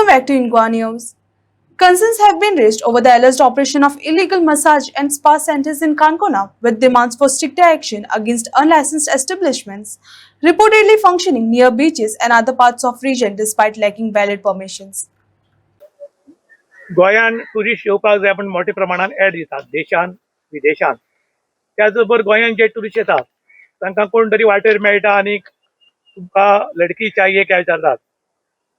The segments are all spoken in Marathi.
Welcome back to Ingwa News. Concerns have been raised over the alleged operation of illegal massage and spa centers in Kankona, with demands for stricter action against unlicensed establishments reportedly functioning near beaches and other parts of region despite lacking valid permissions. गोंयान टुरिस्ट येवपाक जाय पण मोठ्या प्रमाणात एड दितात देशान विदेशान. त्याचबरोबर गोंयान जे टुरिस्ट येतात तांकां कोण तरी वाटेर मेळटा आणि तुमकां लडकी चाहिए काय विचारतात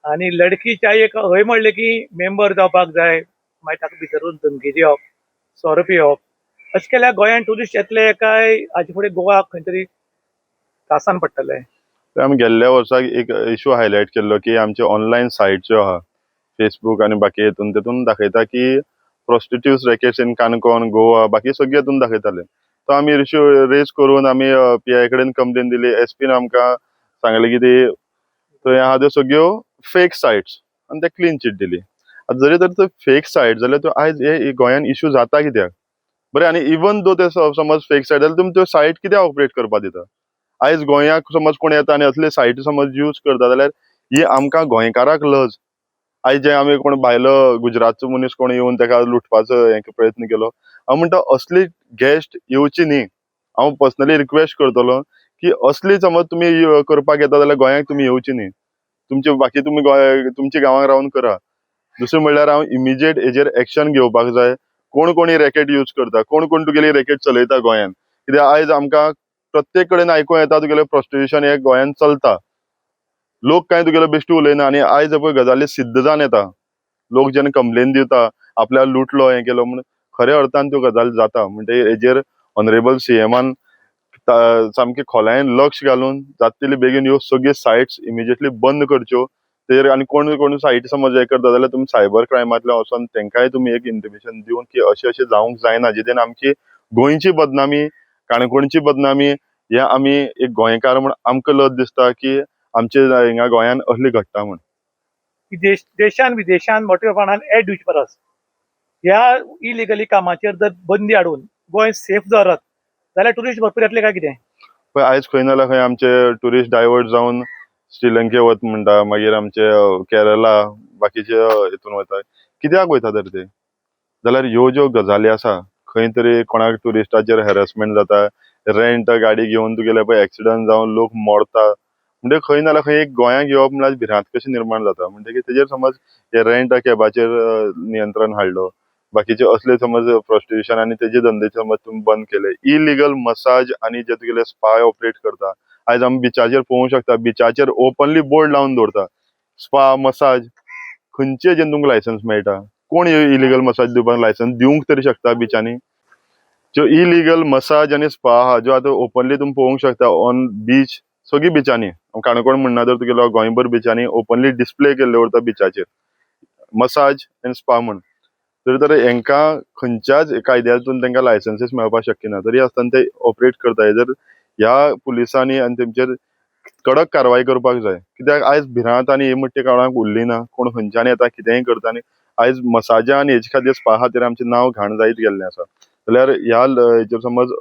आणि लडकी चाहिए हय म्हणले की मेंबर जावपाक जाय, मागीर ताका भितरून धमकी दिवप, 100 रुपया घेवप. अशें केल्यार गोंयान टुरिस्ट येतले काय हाजे फुडें गोवा खंय तरी त्रासान पडटले. आमी गेल्ल्या वर्साक एक इशू हायलायट केल्लो की आमचे ऑनलायन सायट ज्यो आहा फेसबुक आणि बाकी तेतून दाखयता की prostitutes rackets in Canacona Goa बाकी सगळे हेतून दाखयताले. तो आमी इशू रेज करून आमी PI कडेन कंप्लेन दिली. SP आमकां सांगले की ते थंय आहा त्यो सगळ्यो फेक सायट्स आणि ते क्लीन चिट दिली. जरी तर त्यो फेक सायट जाल्यार त्यो आयज हे गोंयान इशू जाता कित्याक बरें. आणि इवन दो ते समज फेक सायट जाल्यार तुमी त्यो सायट कित्याक ऑपरेट करपाक दिता. आयज गोंयाक समज कोण येता आणि असले सायटी समज यूज करता जाल्यार ही आमकां गोंयकाराक लज. आयज जे आमी कोण भायलो गुजरातचो मनीस कोण येवन ताका लुटपाचो प्रयत्न केलो. हांव म्हणटा असली गेस्ट येवची न्ही. हांव पर्सनली रिक्वेस्ट करतलो की असली समज तुमी करपाक येता जाल्यार गोंयाक तुमी येवची न्ही. तुमचे बाकी तुमी तुमच्या गांवांत रावन करा. दुसरें म्हणल्यार हांव इमिजिएट हेजेर एक्शन घेवपाक जाय. कोण कोण ही रॅकेट यूज करता, कोण कोण तुगेली रॅकेट चलयता गोंयान. कित्याक आयज आमकां प्रत्येक कडेन आयकूं येता तुगेलें प्रॉस्टिट्यूशन हे गोंयान चलता. लोक कांय तुगेलो बेश्टी उलयना आणि आयज पळय गजाली सिद्ध जावन येता. लोक जेन्ना कंप्लेन दिता आपल्याक लुटलो हे केलो म्हणून खऱ्या अर्थान त्यो गजाली जाता. म्हणजे हेजेर ऑनरेबल CMान सामके खोलायेन लक्ष घालून जाता तितले बेगीन ह्यो सगळ्यो सायट्स इमिजिएटली बंद करच्यो. तेजेर आनी कोण कोण सायटी समज हे करता जाल्यार तुमी सायबर क्रायमांतल्यान वचोन तेंकाय तुमी एक इंटिमेशन दिवन की अशें अशें जावंक जायना, जेतून आमची गोंयची बदनामी काणकोणची बदनामी हे आमी एक गोंयकार म्हूण आमकां लज दिसता की आमचे हिंगा गोंयान असली घडटा म्हूण. देशान विदेशान मोठ्या प्रमाणात एड दिवचे परस ह्या इलिगली कामाचेर जर बंदी हाडून गोंय सेफ दवरत जाल्यार टुरिस्ट भरपूर येतले काय कितें. पळय आयज खंय ना जाल्यार खंय आमचे टुरिस्ट डायवर्ट जावन श्रीलंके वत म्हणटा, मागीर आमचे केरला बाकीचे हितून वता. कित्याक वयता तर ते जाल्यार ह्यो ज्यो गजाली आसा खंय तरी कोणाक टुरिस्टाचेर हॅरेसमेंट जाता, रेंट गाडी घेवन तुगेले पळय एक्सिडंट जावन लोक मोडता. म्हणजे खंय ना जाल्यार खंय एक गोंयाक येवप म्हळ्यार भिरांत कशी निर्माण जाता. म्हणटकीर तेजेर समज हे रेंट कॅबाचेर नियंत्रण हाडलो, बाकीचे असले समज प्रॉस्टिट्यूशन आणि तेजे धंदे समज तुम्ही बंद केले, इलिगल मसाज आणि जे तुगेले स्पा ऑपरेट करता. आयज आमी बिचाचेर पळोवंक शकता, बिचाचेर ओपनली बोर्ड लावन दवरता स्पा मसाज. खंयचे जे तुमकां लायसन्स मेळटा, कोण इलिगल मसाज दिवपाक लायसन्स दिवंक तरी शकता बिचांनी. ज्यो इलिगल मसाज आणि स्पा आहा ज्यो आतां ओपनली तुम्ही पळोवंक शकता ऑन बीच, सगळी बिचांनी काणकोण म्हणना तर तुगेलो गोंयभर बिचांनी ओपनली डिस्प्ले केल्ले उरता बिचाचेर मसाज आनी स्पा म्हण. तर हेंकां खंयच्याच कायद्यातून तांकां लायसन्सीस मेळपाक शक्य ना. तरी आसतना ते ऑपरेट करता. जर ह्या पुलिसांनी आनी तेंचेर कडक कारवाई करपाक जाय. कित्याक आयज भिरांत आनी हे म्हणटे काळाक उरली ना. कोण खंयच्यान येता कितेंय करता आनी आयज मसाजा आनी हेजे खातीर स्पा खातीर आमचें नांव घाण जायत गेल्लें आसा. जाल्यार ह्या हेचेर समज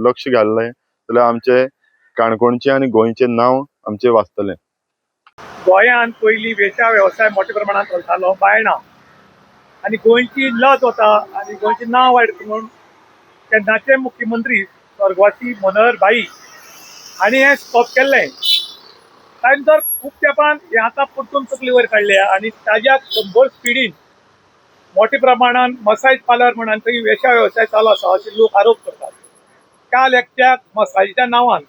लक्ष घाललें जाल्यार आमचे काणकोणचें आनी गोंयचें नांव आमचें वाचतलें. गोंयान पयलीं वेश्या वेवसाय मोठ्या प्रमाणात चलतालो बायणां आणि गोंयची लज वता आणि गोंयचें नांव वायट म्हणून तेन्नाचे मुख्यमंत्री स्वर्गवासी मनोहर भाई हांणी हें स्टॉप केल्लें. त्यानंतर खूब तेंपान हें आतां परतून तकली वयर काडल्या आणि ताज्या 100 स्पिडीन मोठ्या प्रमाणात मसाज पार्लर म्हणून थंय वेश्या वेवसाय चालू आसा अशे लोक आरोप करतात. काल एकट्याक मसाजीच्या नांवान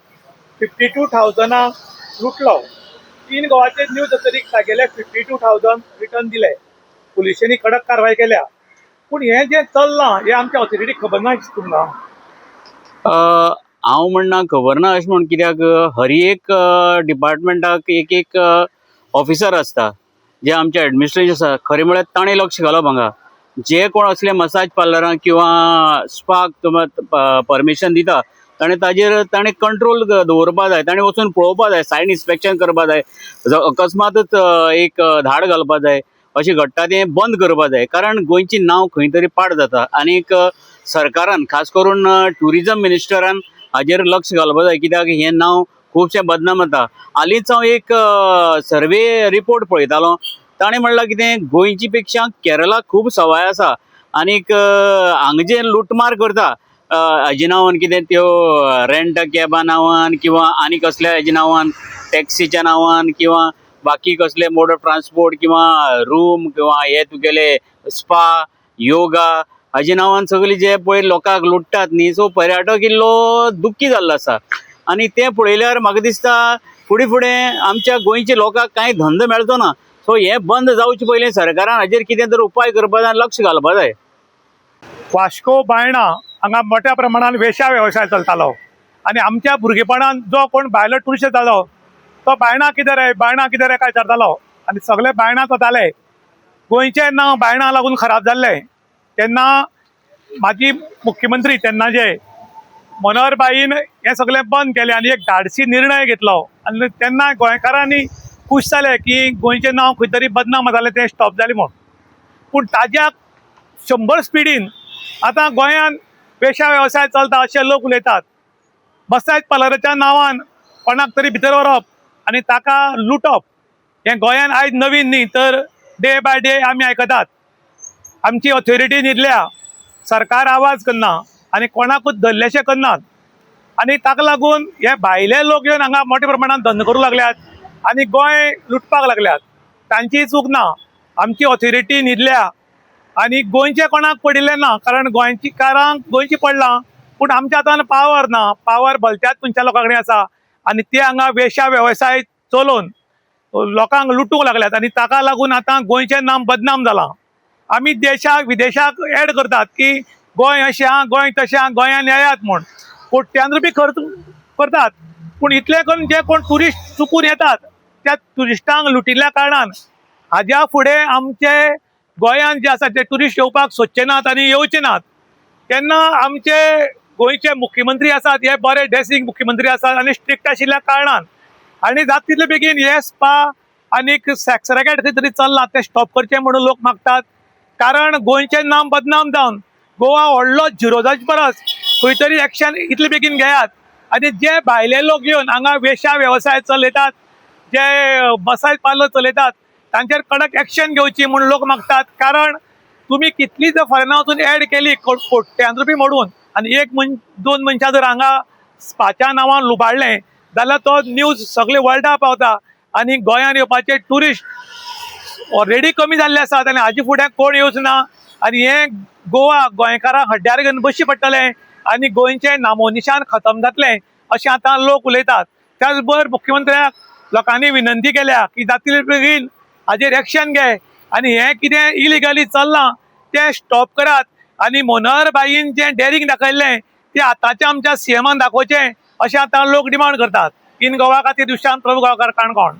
52,000 लुटलो. 3 गोवाचे न्यूज अथॉरिटीक तागेले 52,000 रिटर्न दिले. पुलिसांनी कडक कारवाई केल्या. पूण हे जे चल्लां हे आमच्या ऑथॉरिटीक खबर ना तुमकां. हांव म्हणना खबर ना अशें म्हण, कित्याक हर एक डिपार्टमेंटाक एक एक ऑफिसर आसता जे आमचे एडमिनिस्ट्रेशन आसा. खरें म्हळ्यार ताणें लक्ष घालप हांगा. जे कोण असले मसाज पार्लरांक किंवा स्पाक परमिशन दिता ताणें कंट्रोल दवरपा जाय. ताणें वचून पळोवपा जाय, सायट इन्स्पेक्शन करपा जाय. अकस्मातच एक धाड घालपा जाय. अशें घडटा तें बंद करपा जाय. कारण गोंयची नांव खंय तरी पाड जाता. आनीक सरकारान खास करून ट्युरिजम मिनिस्टरान हाजेर लक्ष घालपा जाय. कित्याक हें नांव खुबशें बदनाम जाता. हालींच हांव एक सर्वे रिपोर्ट पळयतालो ताणें म्हणलां कितें गोंयची पेक्षा केरळा खूब सवाय आसा आनीक हांगा जे लुटमार करता हाजे नांवान कितें त्यो रेंट कॅबा नांवान किंवा आनी कसल्या हेजे नांवान टॅक्सीच्या नांवान किंवा बाकी कसले मोड ऑफ ट्रान्सपोर्ट किंवा रूम किंवा हे तुगेले स्पा योगा हाजे नांवान सगळे जे पळय लोकांक लुटतात न्ही सो पर्यटक इल्लो दुख्खी जाल्लो आसा आनी तें पळयल्यार म्हाका दिसता फुडें फुडें आमच्या गोंयच्या लोकांक कांय धंदो मेळचो ना सो हें बंद जावचे पयलीं सरकारान हाजेर कितें तर उपाय करपा जाय लक्ष घालपा जाय. वास्को बायणा हांगा मोठ्या प्रमाणात वेश्या वेवसाय चलतालो आनी आमच्या भुरगेपणान जो कोण भायलो टुरिस्ट येतालो तो बायणा कितें रे काय विचारतालो आनी सगळे बायणाक वताले. गोंयचें नांव बायणा लागून खराब जाल्लें तेन्ना माजी मुख्यमंत्री तेन्नाचे मनोहर भाईन हें सगळें बंद केलें आनी एक धाडसी निर्णय घेतलो आनी तेन्ना गोंयकारांनी खूश जाले की गोंयचें नांव खंय तरी बदनाम जालें तें स्टॉप जालें म्हूण. पूण ताज्या 100 स्पिडीन आतां गोंयांत वेश्या वेवसाय चलता अशे लोक उलयतात. मसाज पार्लराच्या नांवान कोणाक तरी भितर व्हरप आनी ताका लुटप हें गोंयांत आयज नवीन न्ही तर डे बाय डे आमी आयकतात. आमची ऑथॉरिटी न्हिदल्या, सरकार आवाज करना आनी कोणाकूच धरलेशें करनात आनी ताका लागून हे भायले लोक येवन हांगा मोठ्या प्रमाणात धंदो करूंक लागल्यात आनी गोंय लुटपाक लागल्यात. तांची चूक ना, आमची ऑथॉरिटी न्हिदल्या आनी गोंयचे कोणाक पडिल्लें ना कारण गोंयकारांक गोंयची पडलां पूण आमच्या हातान पावर ना. पावर भलत्याच खंयच्या लोकां कडेन आसा आनी ते हांगा वेश्या वेवसाय चलोवन लोकांक लुटूंक लागल्यात आनी ताका लागून आतां गोंयचें नांव बदनाम जालां. आमी देशाक विदेशाक एड करतात की गोंय अशें आहा गोंय तशें आहा गोंयान येयात म्हूण कोट्यान रुपी खर्च करतात पूण इतले करून जे कोण ट्युरिस्ट चुकून येतात त्या ट्युरिस्टांक लुटिल्ल्या कारणान हाज्या फुडें आमचे गोंयांत जे आसा ते ट्युरिस्ट येवपाक सोदचे नात आनी येवचे नात. तेन्ना आमचे गोंयचे मुख्यमंत्री आसात हे बरे ड्रेसींग मुख्यमंत्री आसात आनी स्ट्रिक्ट आशिल्ल्या कारणान आनी जाता तितले बेगीन हे स्पा आनीक सेक्स रॅकेट खंय तरी चल्लां ते स्टॉप करचें म्हणून लोक मागतात. कारण गोंयचें नांव बदनाम जावन गोवा व्हडलो झिरो जावचे परस खंय तरी एक्शन इतले बेगीन घेयात आनी जे भायले लोक येवन हांगा वेश्या वेवसाय चलयतात जे मसाज पार्लर चलयतात तांचेर कडक एक्शन घेवची म्हणून लोक मागतात. कारण तुमी कितली जर फॉरेनां वचून एड केली कोट्यान रुपी मोडून आनी दोन मनशां जर हांगा स्पाच्या नांवान लुबाडलें जाल्यार तो न्यूज सगळे वर्ल्डा पावता आनी गोंयांत येवपाचे ट्युरिस्ट ऑलरेडी कमी जाल्ले आसात आनी हाजे फुडें कोण येवच ना आनी हें गोवा गोंयकारांक हड्ड्यार घेवन बशी पडटलें आनी गोंयचें नामोनिशान खतम जातलें अशें आतां लोक उलयतात. त्याच बरोबर मुख्यमंत्र्याक लोकांनी विनंती केल्या की जातले बेगीन हाजेर एक्शन घे आनी हें कितें इलिगली चल्लां तें स्टॉप करात आनी मनोहर भाईन जें डेरिंग दाखयल्लें तें आतांच्या आमच्या सीएमान दाखोवचें अशें आतां लोक डिमांड करतात. इन गोवा खातीर दुशांत प्रभू गांवकार काणकोण.